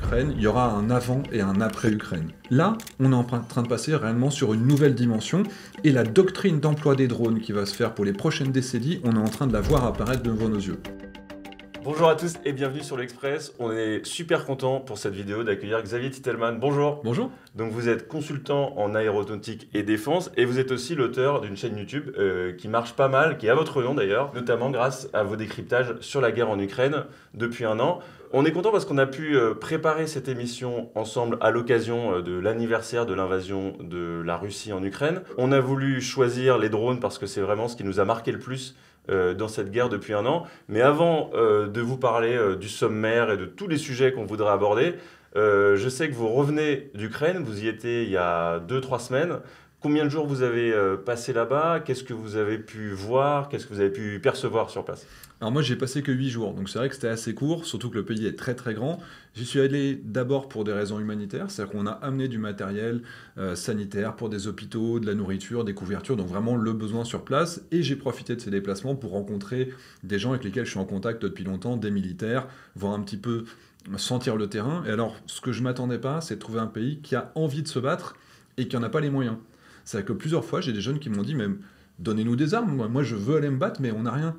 Ukraine, il y aura un avant et un après Ukraine. Là, on est en train de passer réellement sur une nouvelle dimension, et la doctrine d'emploi des drones qui va se faire pour les prochaines décennies, on est en train de la voir apparaître devant nos yeux. Bonjour à tous et bienvenue sur l'Express. On est super content pour cette vidéo d'accueillir Xavier Titelman. Bonjour. Bonjour. Donc vous êtes consultant en aéronautique et défense et vous êtes aussi l'auteur d'une chaîne YouTube qui marche pas mal, qui est à votre nom d'ailleurs, notamment grâce à vos décryptages sur la guerre en Ukraine depuis un an. On est content parce qu'on a pu préparer cette émission ensemble à l'occasion de l'anniversaire de l'invasion de la Russie en Ukraine. On a voulu choisir les drones parce que c'est vraiment ce qui nous a marqué le plus dans cette guerre depuis un an. Mais avant de vous parler du sommaire et de tous les sujets qu'on voudrait aborder, je sais que vous revenez d'Ukraine, vous y étiez il y a 2-3 semaines. Combien de jours vous avez passé là-bas? Qu'est-ce que vous avez pu voir? Qu'est-ce que vous avez pu percevoir sur place? Alors moi j'ai passé que 8 jours, donc c'est vrai que c'était assez court, surtout que le pays est très très grand. J'y suis allé d'abord pour des raisons humanitaires, c'est-à-dire qu'on a amené du matériel sanitaire pour des hôpitaux, de la nourriture, des couvertures, donc vraiment le besoin sur place. Et j'ai profité de ces déplacements pour rencontrer des gens avec lesquels je suis en contact depuis longtemps, des militaires, voir un petit peu sentir le terrain. Et alors ce que je ne m'attendais pas, c'est de trouver un pays qui a envie de se battre et qui n'en a pas les moyens. C'est-à-dire que plusieurs fois j'ai des jeunes qui m'ont dit même donnez-nous des armes, moi je veux aller me battre mais on n'a rien.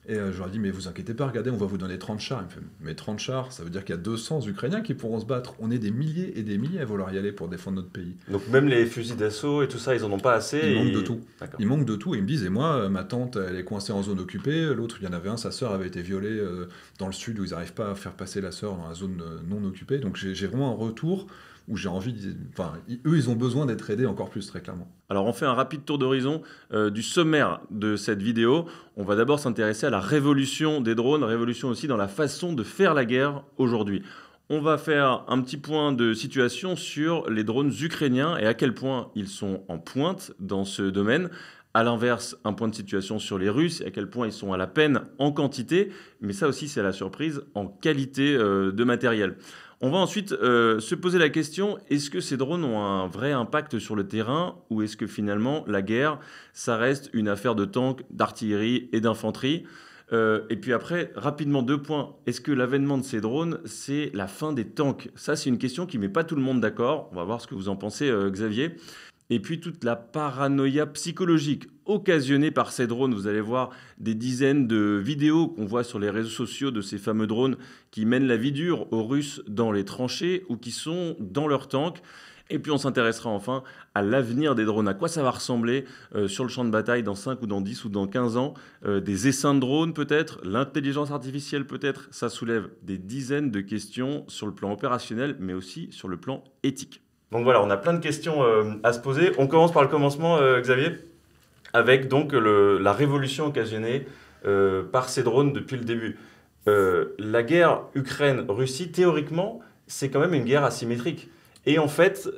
Et je leur ai dit, mais vous inquiétez pas, regardez, on va vous donner 30 chars. Il me fait, mais 30 chars, ça veut dire qu'il y a 200 Ukrainiens qui pourront se battre. On est des milliers et des milliers à vouloir y aller pour défendre notre pays. Donc même les fusils d'assaut et tout ça, ils en ont pas assez. Il manque de tout. Il manque de tout. Et ils me disent, et moi, ma tante, elle est coincée en zone occupée. L'autre, il y en avait un, sa sœur avait été violée dans le sud où ils n'arrivent pas à faire passer la sœur dans la zone non occupée. Donc j'ai vraiment un retour où j'ai envie, enfin, eux, ils ont besoin d'être aidés encore plus, très clairement. Alors, on fait un rapide tour d'horizon du sommaire de cette vidéo. On va d'abord s'intéresser à la révolution des drones, révolution aussi dans la façon de faire la guerre aujourd'hui. On va faire un petit point de situation sur les drones ukrainiens et à quel point ils sont en pointe dans ce domaine. À l'inverse, un point de situation sur les Russes et à quel point ils sont à la peine en quantité, mais ça aussi c'est la surprise, en qualité de matériel. On va ensuite se poser la question, est-ce que ces drones ont un vrai impact sur le terrain ou est-ce que finalement la guerre, ça reste une affaire de tanks, d'artillerie et d'infanterie? Et puis après, rapidement 2 points. Est-ce que l'avènement de ces drones, c'est la fin des tanks? Ça, c'est une question qui ne met pas tout le monde d'accord. On va voir ce que vous en pensez, Xavier. Et puis toute la paranoïa psychologique occasionnée par ces drones. Vous allez voir des dizaines de vidéos qu'on voit sur les réseaux sociaux de ces fameux drones qui mènent la vie dure aux Russes dans les tranchées ou qui sont dans leurs tanks. Et puis on s'intéressera enfin à l'avenir des drones. À quoi ça va ressembler sur le champ de bataille dans 5 ou dans 10 ou dans 15 ans? Des essaims de drones peut-être? L'intelligence artificielle peut-être? Ça soulève des dizaines de questions sur le plan opérationnel mais aussi sur le plan éthique. Donc voilà, on a plein de questions à se poser. On commence par le commencement, Xavier, avec donc la révolution occasionnée par ces drones depuis le début. La guerre Ukraine-Russie, théoriquement, c'est quand même une guerre asymétrique. Et en fait,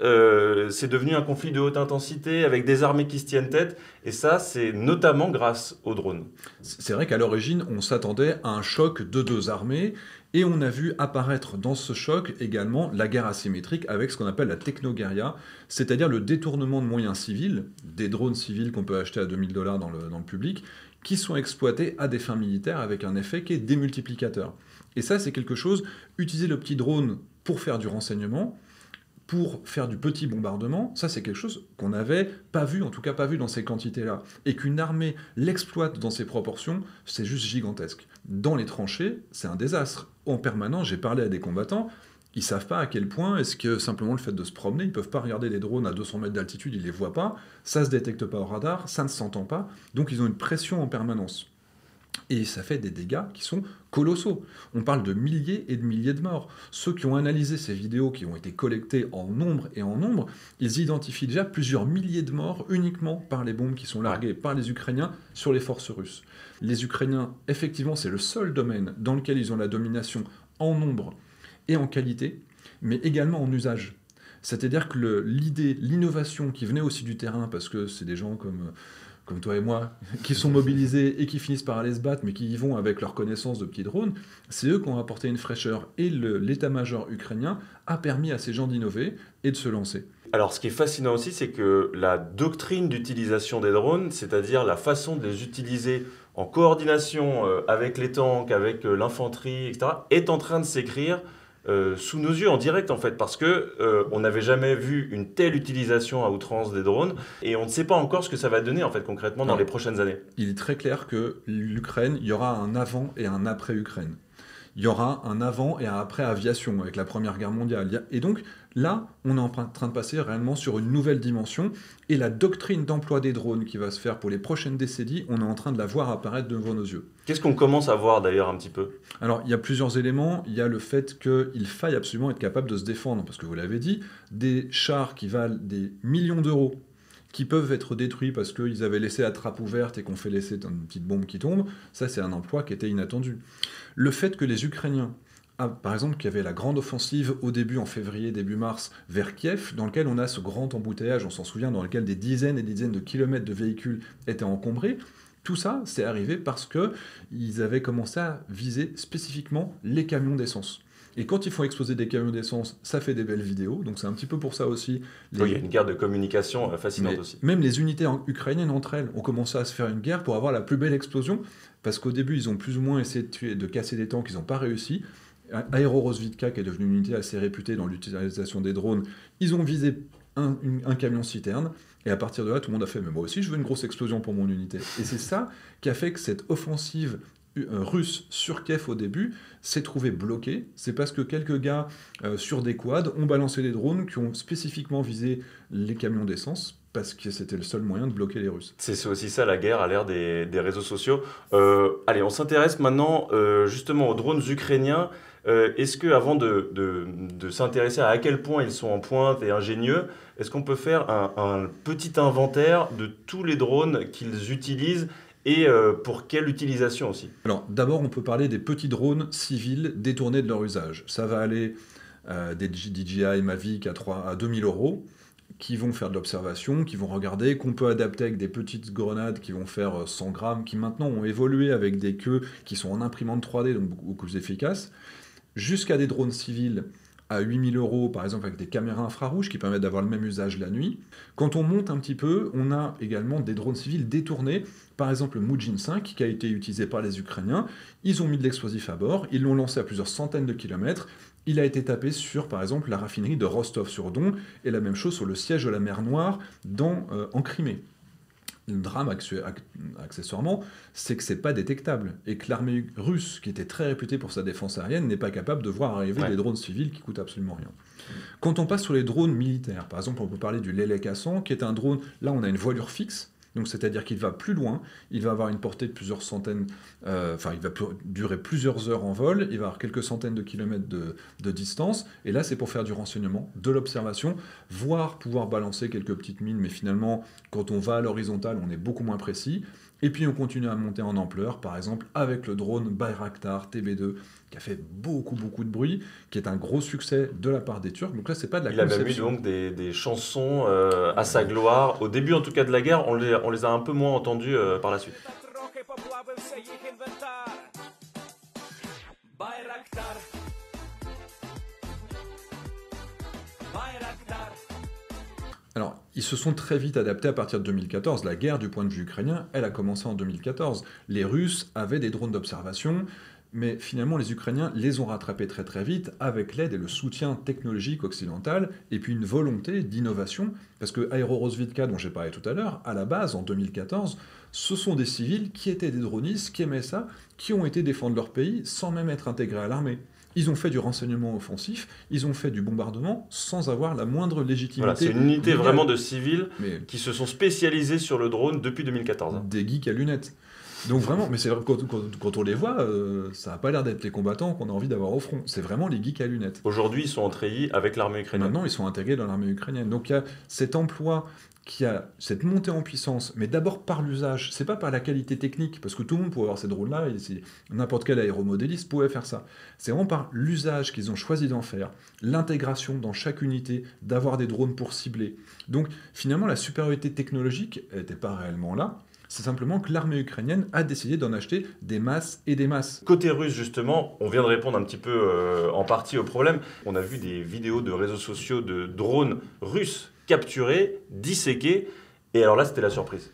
c'est devenu un conflit de haute intensité avec des armées qui se tiennent tête. Et ça, c'est notamment grâce aux drones. C'est vrai qu'à l'origine, on s'attendait à un choc de 2 armées. Et on a vu apparaître dans ce choc également la guerre asymétrique avec ce qu'on appelle la technoguerria, c'est-à-dire le détournement de moyens civils, des drones civils qu'on peut acheter à $2000 dans le public, qui sont exploités à des fins militaires avec un effet qui est démultiplicateur. Et ça, c'est quelque chose, utiliser le petit drone pour faire du renseignement, pour faire du petit bombardement, ça c'est quelque chose qu'on n'avait pas vu, en tout cas pas vu dans ces quantités-là. Et qu'une armée l'exploite dans ces proportions, c'est juste gigantesque. Dans les tranchées, c'est un désastre. En permanence, j'ai parlé à des combattants, ils ne savent pas à quel point est-ce que simplement le fait de se promener, ils ne peuvent pas regarder les drones à 200 mètres d'altitude, ils ne les voient pas, ça ne se détecte pas au radar, ça ne s'entend pas, donc ils ont une pression en permanence. Et ça fait des dégâts qui sont colossaux. On parle de milliers et de milliers de morts. Ceux qui ont analysé ces vidéos, qui ont été collectées en nombre et en nombre, ils identifient déjà plusieurs milliers de morts uniquement par les bombes qui sont larguées par les Ukrainiens sur les forces russes. Les Ukrainiens, effectivement, c'est le seul domaine dans lequel ils ont la domination en nombre et en qualité, mais également en usage. C'est-à-dire que l'idée, l'innovation qui venait aussi du terrain, parce que c'est des gens comme toi et moi, qui sont mobilisés et qui finissent par aller se battre, mais qui y vont avec leur connaissance de petits drones, c'est eux qui ont apporté une fraîcheur. Et l'état-major ukrainien a permis à ces gens d'innover et de se lancer. Alors, ce qui est fascinant aussi, c'est que la doctrine d'utilisation des drones, c'est-à-dire la façon de les utiliser en coordination avec les tanks, avec l'infanterie, etc., est en train de s'écrire sous nos yeux en direct en fait, parce que on n'avait jamais vu une telle utilisation à outrance des drones et on ne sait pas encore ce que ça va donner en fait concrètement dans les prochaines années. Il est très clair que l'Ukraine, il y aura un avant et un après Ukraine. Il y aura un avant et un après aviation avec la Première Guerre mondiale. Et donc là, on est en train de passer réellement sur une nouvelle dimension et la doctrine d'emploi des drones qui va se faire pour les prochaines décennies, on est en train de la voir apparaître devant nos yeux. Qu'est-ce qu'on commence à voir d'ailleurs un petit peu? Alors, il y a plusieurs éléments. Il y a le fait qu'il faille absolument être capable de se défendre, parce que vous l'avez dit, des chars qui valent des millions d'euros, qui peuvent être détruits parce qu'ils avaient laissé la trappe ouverte et qu'on fait laisser une petite bombe qui tombe, ça c'est un emploi qui était inattendu. Le fait que les Ukrainiens, par exemple, qu'il y avait la grande offensive au début, en février, début mars, vers Kiev, dans lequel on a ce grand embouteillage, on s'en souvient, dans lequel des dizaines et des dizaines de kilomètres de véhicules étaient encombrés, tout ça, c'est arrivé parce qu'ils avaient commencé à viser spécifiquement les camions d'essence. Et quand ils font exploser des camions d'essence, ça fait des belles vidéos. Donc c'est un petit peu pour ça aussi. Oui, il y a une guerre de communication fascinante aussi. Même les unités ukrainiennes entre elles ont commencé à se faire une guerre pour avoir la plus belle explosion. Parce qu'au début, ils ont plus ou moins essayé de casser des tanks, ils n'ont pas réussi. Aero-Rozvidka, qui est devenue une unité assez réputée dans l'utilisation des drones, ils ont visé un camion-citerne. Et à partir de là, tout le monde a fait « mais moi aussi, je veux une grosse explosion pour mon unité ». Et c'est ça qui a fait que cette offensive russe sur Kiev au début s'est trouvée bloquée. C'est parce que quelques gars sur des quads ont balancé des drones qui ont spécifiquement visé les camions d'essence parce que c'était le seul moyen de bloquer les Russes. C'est aussi ça la guerre à l'ère des réseaux sociaux. Allez, on s'intéresse maintenant justement aux drones ukrainiens. Est-ce que, avant de s'intéresser à quel point ils sont en pointe et ingénieux, est-ce qu'on peut faire un petit inventaire de tous les drones qu'ils utilisent et pour quelle utilisation aussi? Alors, d'abord, on peut parler des petits drones civils détournés de leur usage. Ça va aller des DJI Mavic à 2000 € qui vont faire de l'observation, qui vont regarder, qu'on peut adapter avec des petites grenades qui vont faire 100 grammes, qui maintenant ont évolué avec des queues qui sont en imprimante 3D, donc beaucoup plus efficaces, jusqu'à des drones civils à 8000 €, par exemple avec des caméras infrarouges qui permettent d'avoir le même usage la nuit. Quand on monte un petit peu, on a également des drones civils détournés, par exemple le Mujin 5 qui a été utilisé par les Ukrainiens. Ils ont mis de l'explosif à bord, ils l'ont lancé à plusieurs centaines de kilomètres. Il a été tapé sur, par exemple, la raffinerie de Rostov-sur-Don, et la même chose sur le siège de la mer Noire en Crimée. Le drame, accessoirement, c'est que c'est pas détectable, et que l'armée russe, qui était très réputée pour sa défense aérienne, n'est pas capable de voir arriver des drones civils qui coûtent absolument rien. Quand on passe sur les drones militaires, par exemple, on peut parler du Lelek A100, qui est un drone, là on a une voilure fixe, donc c'est-à-dire qu'il va plus loin, il va avoir une portée de plusieurs centaines, il va durer plusieurs heures en vol, il va avoir quelques centaines de kilomètres de distance, et là c'est pour faire du renseignement, de l'observation, voire pouvoir balancer quelques petites mines, mais finalement quand on va à l'horizontale on est beaucoup moins précis, et puis on continue à monter en ampleur, par exemple avec le drone Bayraktar TB2, qui a fait beaucoup de bruit, qui est un gros succès de la part des Turcs. Donc là, c'est pas de la conception. Il a même eu donc des chansons à sa gloire. Au début, en tout cas, de la guerre, on les a un peu moins entendus par la suite. Alors, ils se sont très vite adaptés à partir de 2014. La guerre, du point de vue ukrainien, elle a commencé en 2014. Les Russes avaient des drones d'observation, mais finalement, les Ukrainiens les ont rattrapés très vite avec l'aide et le soutien technologique occidental, et puis une volonté d'innovation, parce que Aero-Rozvidka, dont j'ai parlé tout à l'heure, à la base, en 2014, ce sont des civils qui étaient des dronistes, qui aimaient ça, qui ont été défendre leur pays sans même être intégrés à l'armée. Ils ont fait du renseignement offensif, ils ont fait du bombardement sans avoir la moindre légitimité. Voilà, c'est une unité vraiment de civils qui se sont spécialisés sur le drone depuis 2014. Des geeks à lunettes. Donc vraiment, mais c'est vrai, quand on les voit, ça n'a pas l'air d'être les combattants qu'on a envie d'avoir au front. C'est vraiment les geeks à lunettes. Aujourd'hui, ils sont en treillis avec l'armée ukrainienne. Maintenant, ils sont intégrés dans l'armée ukrainienne. Donc il y a cet emploi, qui a cette montée en puissance, mais d'abord par l'usage. C'est pas par la qualité technique, parce que tout le monde pouvait avoir ces drones-là, et n'importe quel aéromodéliste pouvait faire ça. C'est vraiment par l'usage qu'ils ont choisi d'en faire, l'intégration dans chaque unité, d'avoir des drones pour cibler. Donc finalement, la supériorité technologique n'était pas réellement là. C'est simplement que l'armée ukrainienne a décidé d'en acheter des masses et des masses. Côté russe, justement, on vient de répondre un petit peu en partie au problème. On a vu des vidéos de réseaux sociaux de drones russes capturés, disséqués, et alors là, c'était la surprise.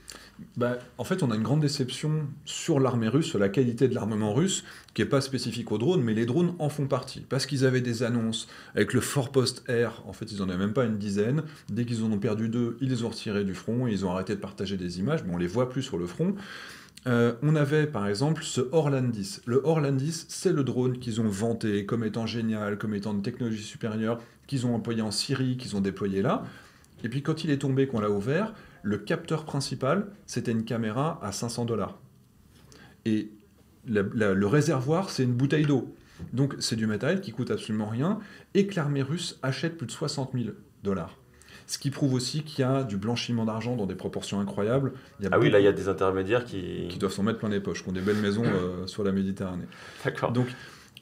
En fait, on a une grande déception sur l'armée russe, sur la qualité de l'armement russe, qui n'est pas spécifique aux drones, mais les drones en font partie. Parce qu'ils avaient des annonces avec le Forpost Air, en fait, ils n'en avaient même pas une dizaine. Dès qu'ils en ont perdu 2, ils les ont retirés du front, et ils ont arrêté de partager des images, mais on ne les voit plus sur le front. On avait par exemple ce Orlandis. Le Orlandis, c'est le drone qu'ils ont vanté comme étant génial, comme étant une technologie supérieure, qu'ils ont employé en Syrie, qu'ils ont déployé là. Et puis quand il est tombé, qu'on l'a ouvert, le capteur principal, c'était une caméra à 500 $. Et le réservoir, c'est une bouteille d'eau. Donc c'est du matériel qui coûte absolument rien et que l'armée russe achète plus de 60 000 $. Ce qui prouve aussi qu'il y a du blanchiment d'argent dans des proportions incroyables. Ah oui, là, il y a des intermédiaires qui doivent s'en mettre plein les poches, qui ont des belles maisons sur la Méditerranée. D'accord. Donc,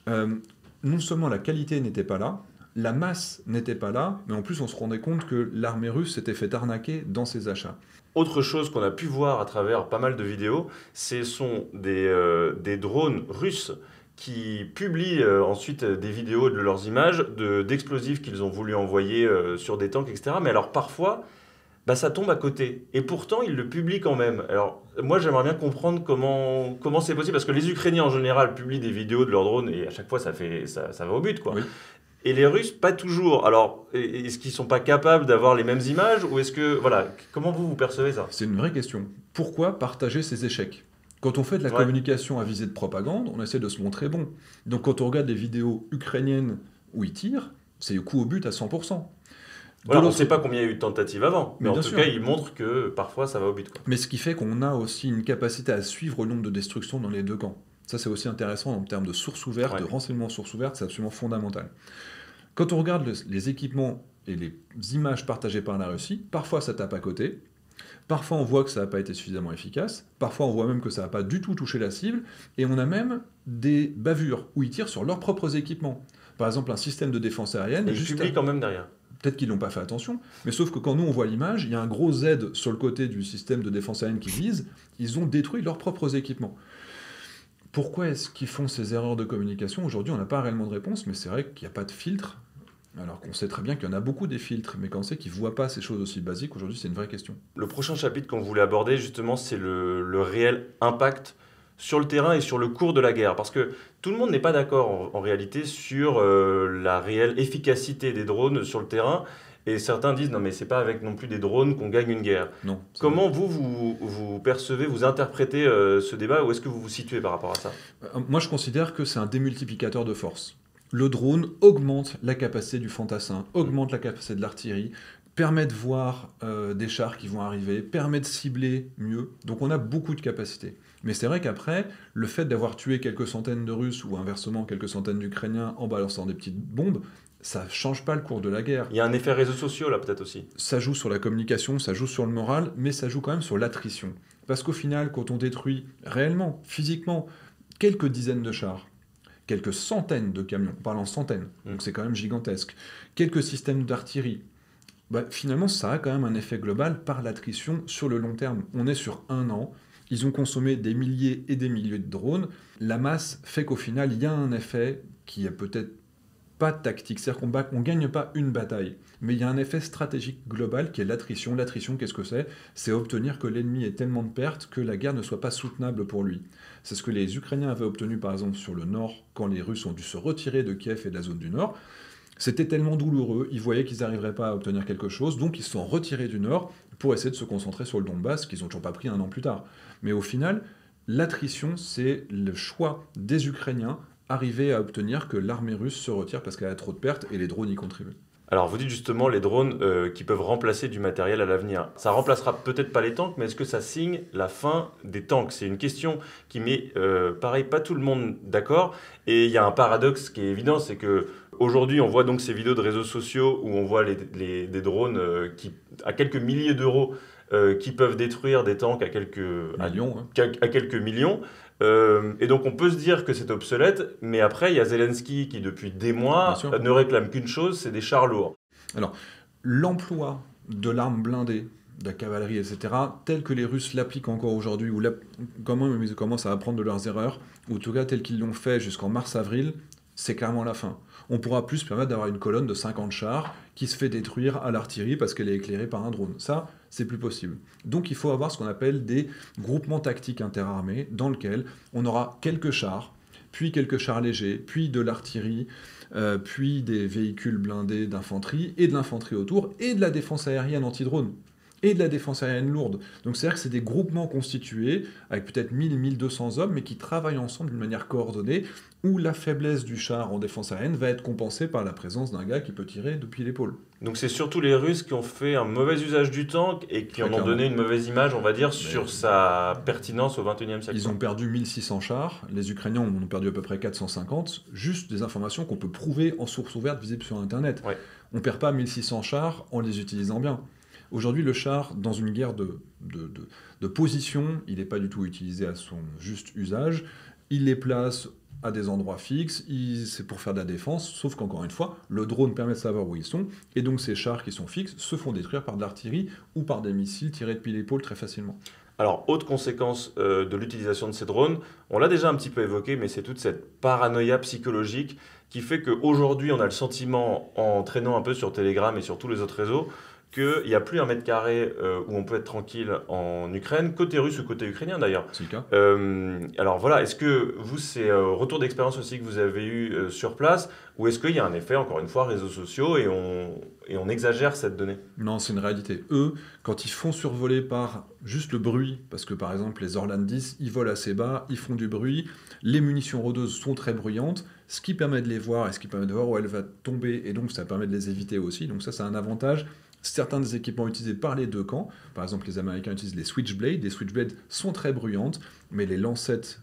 non seulement la qualité n'était pas là, la masse n'était pas là, mais en plus on se rendait compte que l'armée russe s'était fait arnaquer dans ses achats. Autre chose qu'on a pu voir à travers pas mal de vidéos, ce sont des drones russes qui publient ensuite des vidéos de leurs images d'explosifs qu'ils ont voulu envoyer sur des tanks, etc. Mais alors parfois, ça tombe à côté. Et pourtant, ils le publient quand même. Alors moi, j'aimerais bien comprendre comment c'est possible, parce que les Ukrainiens en général publient des vidéos de leurs drones et à chaque fois, ça va au but, quoi. Oui. Et les Russes, pas toujours. Alors, est-ce qu'ils ne sont pas capables d'avoir les mêmes images ou est-ce que... Voilà, comment vous percevez ça? C'est une vraie question. Pourquoi partager ces échecs? Quand on fait de la communication à visée de propagande, on essaie de se montrer bon. Donc quand on regarde les vidéos ukrainiennes où ils tirent, c'est coup au but à 100%. Voilà, on ne sait pas combien il y a eu de tentatives avant, mais en tout cas, ils montrent que parfois ça va au but, quoi. Mais ce qui fait qu'on a aussi une capacité à suivre le nombre de destructions dans les deux camps. Ça, c'est aussi intéressant en termes de sources ouvertes, de renseignements sources ouvertes, c'est absolument fondamental. Quand on regarde les équipements et les images partagées par la Russie, parfois ça tape à côté, parfois on voit que ça n'a pas été suffisamment efficace, parfois on voit même que ça n'a pas du tout touché la cible, et on a même des bavures où ils tirent sur leurs propres équipements. Par exemple, un système de défense aérienne... Et ils publient quand même derrière. Peut-être qu'ils n'ont pas fait attention, mais sauf que quand nous on voit l'image, il y a un gros Z sur le côté du système de défense aérienne qui vise, ils ont détruit leurs propres équipements. Pourquoi est-ce qu'ils font ces erreurs de communication? Aujourd'hui, on n'a pas réellement de réponse, mais c'est vrai qu'il n'y a pas de filtre, alors qu'on sait très bien qu'il y en a beaucoup des filtres, mais quand on sait qu'ils ne voient pas ces choses aussi basiques, aujourd'hui, c'est une vraie question. Le prochain chapitre qu'on voulait aborder, justement, c'est le réel impact sur le terrain et sur le cours de la guerre. Parce que tout le monde n'est pas d'accord, en réalité, sur la réelle efficacité des drones sur le terrain. Et certains disent, non mais c'est pas avec non plus des drones qu'on gagne une guerre. Non. Comment vous percevez, vous interprétez ce débat? Où est-ce que vous vous situez par rapport à ça? Moi, je considère que c'est un démultiplicateur de force. Le drone augmente la capacité du fantassin, augmente la capacité de l'artillerie, permet de voir des chars qui vont arriver, permet de cibler mieux. Donc on a beaucoup de capacités. Mais c'est vrai qu'après, le fait d'avoir tué quelques centaines de Russes ou inversement quelques centaines d'Ukrainiens en balançant des petites bombes, ça ne change pas le cours de la guerre. Il y a un effet réseaux sociaux là peut-être aussi. Ça joue sur la communication, ça joue sur le moral, mais ça joue quand même sur l'attrition. Parce qu'au final, quand on détruit réellement, physiquement, quelques dizaines de chars, quelques centaines de camions, on parle en centaines, donc c'est quand même gigantesque, quelques systèmes d'artillerie, finalement ça a quand même un effet global par l'attrition sur le long terme. On est sur 1 an, ils ont consommé des milliers et des milliers de drones, la masse fait qu'au final il y a un effet qui est peut-être pas tactique, c'est-à-dire qu'on ne gagne pas une bataille, mais il y a un effet stratégique global qui est l'attrition. L'attrition, qu'est-ce que c'est? C'est obtenir que l'ennemi ait tellement de pertes que la guerre ne soit pas soutenable pour lui. C'est ce que les Ukrainiens avaient obtenu par exemple sur le nord, quand les Russes ont dû se retirer de Kiev et de la zone du nord. C'était tellement douloureux, ils voyaient qu'ils n'arriveraient pas à obtenir quelque chose, donc ils se sont retirés du nord pour essayer de se concentrer sur le Donbass, qu'ils n'ont toujours pas pris 1 an plus tard. Mais au final, l'attrition, c'est le choix des Ukrainiens arriver à obtenir que l'armée russe se retire parce qu'elle a trop de pertes et les drones y contribuent. Alors vous dites justement les drones qui peuvent remplacer du matériel à l'avenir. Ça remplacera peut-être pas les tanks, mais est-ce que ça signe la fin des tanks? C'est une question qui met, pareil, pas tout le monde d'accord. Et il y a un paradoxe qui est évident, c'est que aujourd'hui on voit donc ces vidéos de réseaux sociaux où on voit des drones qui, à quelques milliers d'euros qui peuvent détruire des tanks à quelques millions. Et donc on peut se dire que c'est obsolète, mais après il y a Zelensky qui depuis des mois ne réclame qu'une chose, c'est des chars lourds. Alors l'emploi de l'arme blindée, de la cavalerie, etc., tel que les Russes l'appliquent encore aujourd'hui, ou comment ils commencent à apprendre de leurs erreurs, ou en tout cas tel qu'ils l'ont fait jusqu'en mars-avril, c'est clairement la fin. on pourra plus se permettre d'avoir une colonne de 50 chars qui se fait détruire à l'artillerie parce qu'elle est éclairée par un drone. Ça, c'est plus possible. Donc il faut avoir ce qu'on appelle des groupements tactiques interarmés dans lesquels on aura quelques chars, puis quelques chars légers, puis de l'artillerie, puis des véhicules blindés d'infanterie, et de l'infanterie autour, et de la défense aérienne anti-drone, et de la défense aérienne lourde. Donc c'est-à-dire que c'est des groupements constitués, avec peut-être 1000-1200 hommes, mais qui travaillent ensemble d'une manière coordonnée, où la faiblesse du char en défense aérienne va être compensée par la présence d'un gars qui peut tirer depuis l'épaule. Donc c'est surtout les Russes qui ont fait un mauvais usage du tank et qui en ont donné une mauvaise image, on va dire, sur sa pertinence au XXIe siècle. Ils ont perdu 1600 chars, les Ukrainiens en ont perdu à peu près 450, juste des informations qu'on peut prouver en source ouverte visible sur Internet. Ouais. On ne perd pas 1600 chars en les utilisant bien. Aujourd'hui, le char, dans une guerre de position, il n'est pas du tout utilisé à son juste usage. Il les place à des endroits fixes, c'est pour faire de la défense, sauf qu'encore une fois, le drone permet de savoir où ils sont, et donc ces chars qui sont fixes se font détruire par de l'artillerie ou par des missiles tirés depuis l'épaule très facilement. Alors, autre conséquence de l'utilisation de ces drones, on l'a déjà un petit peu évoqué, mais c'est toute cette paranoïa psychologique qui fait qu'aujourd'hui, on a le sentiment, en traînant un peu sur Telegram et sur tous les autres réseaux, qu'il n'y a plus 1 m² où on peut être tranquille en Ukraine, côté russe ou côté ukrainien d'ailleurs. C'est le cas. Alors voilà, est-ce que vous, c'est retour d'expérience aussi que vous avez eu sur place, ou est-ce qu'il y a un effet, encore une fois, réseaux sociaux et on exagère cette donnée? Non, c'est une réalité. Eux, quand ils font survoler par juste le bruit, parce que par exemple les Orlan 10, ils volent assez bas, ils font du bruit, les munitions rôdeuses sont très bruyantes, ce qui permet de les voir et ce qui permet de voir où elle va tomber, et donc ça permet de les éviter aussi, donc ça c'est un avantage. Certains des équipements utilisés par les deux camps, par exemple les Américains utilisent les Switchblades, les Switchblades sont très bruyantes, mais les lancettes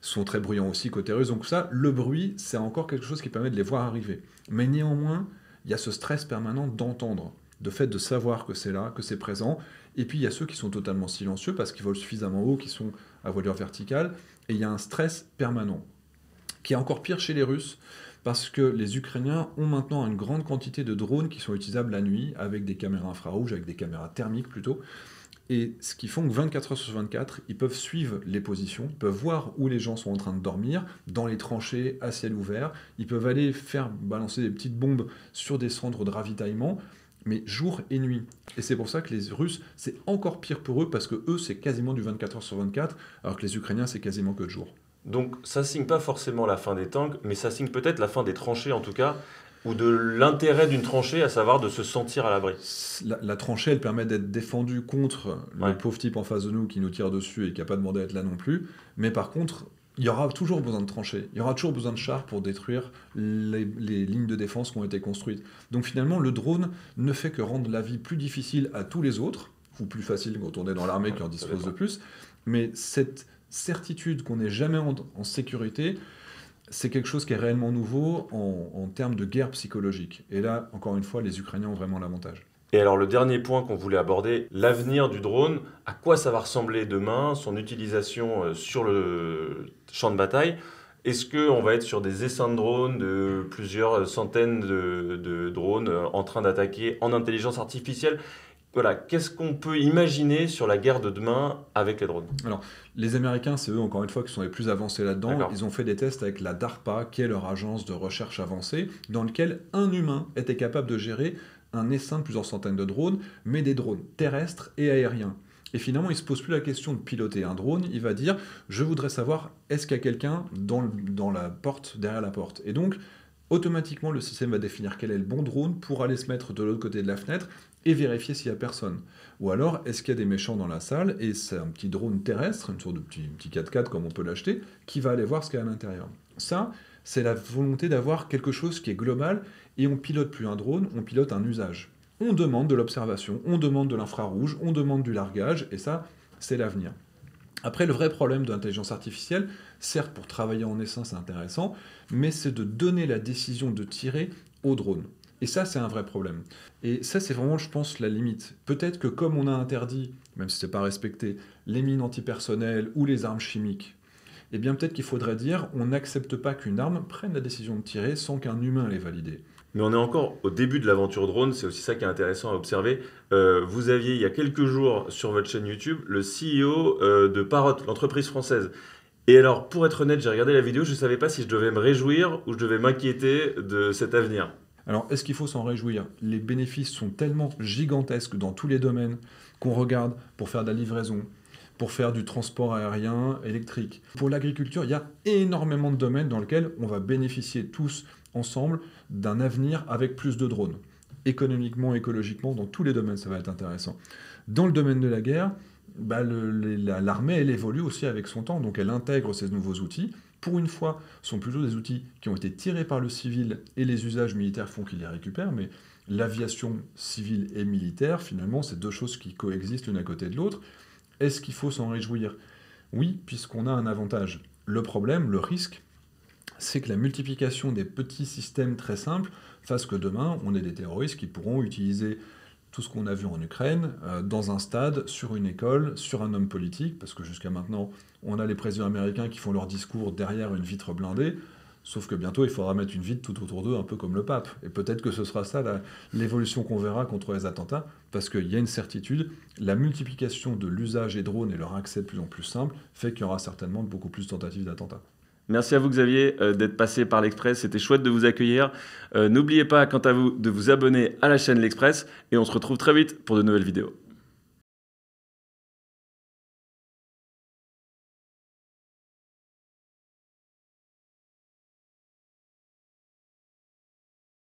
sont très bruyants aussi côté russe, donc ça, le bruit, c'est encore quelque chose qui permet de les voir arriver. Mais néanmoins, il y a ce stress permanent d'entendre, de fait de savoir que c'est là, que c'est présent, et puis il y a ceux qui sont totalement silencieux parce qu'ils volent suffisamment haut, qui sont à voilure verticale, et il y a un stress permanent, qui est encore pire chez les Russes, parce que les Ukrainiens ont maintenant une grande quantité de drones qui sont utilisables la nuit, avec des caméras infrarouges, avec des caméras thermiques plutôt, et ce qui font que 24 heures sur 24, ils peuvent suivre les positions, ils peuvent voir où les gens sont en train de dormir, dans les tranchées à ciel ouvert, ils peuvent aller faire balancer des petites bombes sur des centres de ravitaillement, mais jour et nuit. Et c'est pour ça que les Russes, c'est encore pire pour eux, parce que eux, c'est quasiment du 24 heures sur 24, alors que les Ukrainiens, c'est quasiment que de jour. Donc ça signe pas forcément la fin des tanks, mais ça signe peut-être la fin des tranchées en tout cas, ou de l'intérêt d'une tranchée, à savoir de se sentir à l'abri. La tranchée, elle permet d'être défendue contre le pauvre type en face de nous qui nous tire dessus et qui n'a pas demandé à être là non plus. Mais par contre, il y aura toujours besoin de tranchées, il y aura toujours besoin de chars pour détruire les lignes de défense qui ont été construites. Donc finalement, le drone ne fait que rendre la vie plus difficile à tous les autres, ou plus facile quand on est dans l'armée qui en dispose de plus. Mais cette certitude qu'on n'est jamais en sécurité, c'est quelque chose qui est réellement nouveau en termes de guerre psychologique. Et là, encore une fois, les Ukrainiens ont vraiment l'avantage. Et alors le dernier point qu'on voulait aborder, l'avenir du drone, à quoi ça va ressembler demain, son utilisation sur le champ de bataille. Est-ce qu'on va être sur des essaims de drones, de plusieurs centaines de drones en train d'attaquer en intelligence artificielle? Voilà, qu'est-ce qu'on peut imaginer sur la guerre de demain avec les drones? Alors, les Américains, c'est eux, encore une fois, qui sont les plus avancés là-dedans. D'accord. Ils ont fait des tests avec la DARPA, qui est leur agence de recherche avancée, dans lequel un humain était capable de gérer un essaim de plusieurs centaines de drones, mais des drones terrestres et aériens. Et finalement, il ne se pose plus la question de piloter un drone, il va dire « je voudrais savoir, est-ce qu'il y a quelqu'un dans la porte, derrière la porte ?» Et donc, automatiquement, le système va définir quel est le bon drone pour aller se mettre de l'autre côté de la fenêtre et vérifier s'il n'y a personne. Ou alors, est-ce qu'il y a des méchants dans la salle, et c'est un petit drone terrestre, une sorte de petit 4x4 comme on peut l'acheter, qui va aller voir ce qu'il y a à l'intérieur. Ça, c'est la volonté d'avoir quelque chose qui est global, et on pilote plus un drone, on pilote un usage. On demande de l'observation, on demande de l'infrarouge, on demande du largage, et ça, c'est l'avenir. Après, le vrai problème de l'intelligence artificielle, certes, pour travailler en essaim, c'est intéressant, mais c'est de donner la décision de tirer au drone. Et ça, c'est un vrai problème. Et ça, c'est vraiment, je pense, la limite. Peut-être que comme on a interdit, même si ce n'est pas respecté, les mines antipersonnelles ou les armes chimiques, eh bien peut-être qu'il faudrait dire on n'accepte pas qu'une arme prenne la décision de tirer sans qu'un humain l'ait validée. Mais on est encore au début de l'aventure drone, c'est aussi ça qui est intéressant à observer. Vous aviez, il y a quelques jours, sur votre chaîne YouTube, le CEO de Parrot, l'entreprise française. Et alors, pour être honnête, j'ai regardé la vidéo, je ne savais pas si je devais me réjouir ou je devais m'inquiéter de cet avenir. Alors, est-ce qu'il faut s'en réjouir? Les bénéfices sont tellement gigantesques dans tous les domaines qu'on regarde pour faire de la livraison, pour faire du transport aérien électrique. Pour l'agriculture, il y a énormément de domaines dans lesquels on va bénéficier tous ensemble d'un avenir avec plus de drones. Économiquement, écologiquement, dans tous les domaines, ça va être intéressant. Dans le domaine de la guerre, l'armée, elle évolue aussi avec son temps, donc elle intègre ces nouveaux outils. Pour une fois, ce sont plutôt des outils qui ont été tirés par le civil et les usages militaires font qu'ils les récupèrent, mais l'aviation civile et militaire, finalement, c'est deux choses qui coexistent l'une à côté de l'autre. Est-ce qu'il faut s'en réjouir? Oui, puisqu'on a un avantage. Le problème, le risque, c'est que la multiplication des petits systèmes très simples fasse que demain, on ait des terroristes qui pourront utiliser tout ce qu'on a vu en Ukraine, dans un stade, sur une école, sur un homme politique, parce que jusqu'à maintenant, on a les présidents américains qui font leur discours derrière une vitre blindée, sauf que bientôt, il faudra mettre une vitre tout autour d'eux, un peu comme le pape. Et peut-être que ce sera ça l'évolution qu'on verra contre les attentats, parce qu'il y a une certitude, la multiplication de l'usage des drones et leur accès de plus en plus simple fait qu'il y aura certainement beaucoup plus de tentatives d'attentats. Merci à vous Xavier d'être passé par l'Express, c'était chouette de vous accueillir. N'oubliez pas quant à vous de vous abonner à la chaîne L'Express et on se retrouve très vite pour de nouvelles vidéos.